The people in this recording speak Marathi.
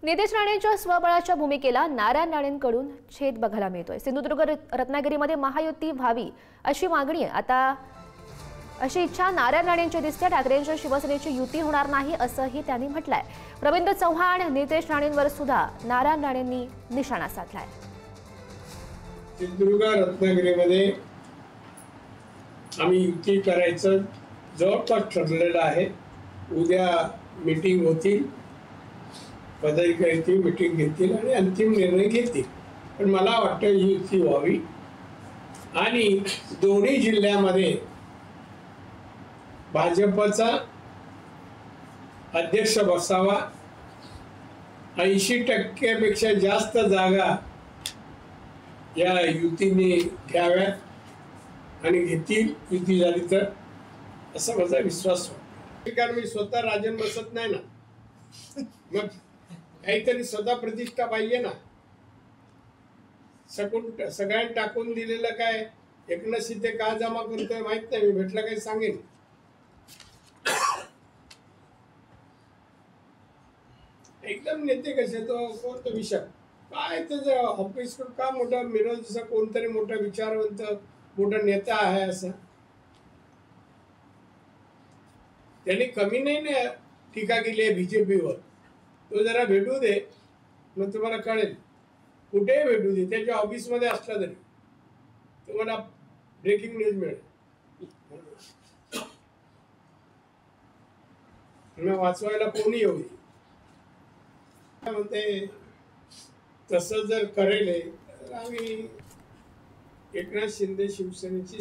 नितेश राणेंच्या स्वबळाच्या भूमिकेला नारायण राणेंकडून छेद बघायला मिळतोय। सिंधुदुर्ग रत्नागिरीमध्ये महायुती व्हावी अशी मागणी आता अशी इच्छा नारायण राणेंची दिसते। ठाकरेंच्या शिवसेनेची युती होणार नाही असंही त्यांनी म्हटलंय। रवींद्र चव्हाण नितेश राणेंवर सुद्धा नारायण राणेंनी निशाणा साधलाय। सिंधुदुर्ग रत्नागिरीमध्ये आम्ही युती करायचं जवळपास ठरलेलं आहे। उद्या मीटिंग होतील, पदाधिकारी मीटिंग घेतील आणि अंतिम निर्णय घेतील। पण मला वाटतं ही युती व्हावी आणि दोन्ही जिल्ह्यामध्ये भाजपचा अध्यक्ष बसावा। 80% पेक्षा जास्त जागा या युतीने घ्याव्यात आणि घेतील युती झाली तर, असा माझा विश्वास आहे। कारण मी स्वतः राजन बसत नाही ना, मग काहीतरी स्वतः प्रतिष्ठा पाहिजे ना। सगळ्यांनी टाकून दिलेलं काय एकनाथ शिंदे का जमा करतोय माहित नाही, मी भेटला काही सांगेन। एकदम नेते कसे तो कोणता विषय काय त्याचं ऑफिस का मोठा मिरज जसा कोणतरी मोठा विचारवंत मोठा नेता आहे असं त्यांनी कमी नाही ना टीका केली आहे बीजेपीवर। तो जरा भेटू दे मग तुम्हाला कळेल, कुठेही भेटू दे, त्याच्या ऑफिसमध्ये असला तरी तुम्हाला ब्रेकिंग न्यूज मिळेल। वाचवायला कोणी येऊ दे म्हणते तसं जर करेल तर आम्ही एकनाथ शिंदे शिवसेनेची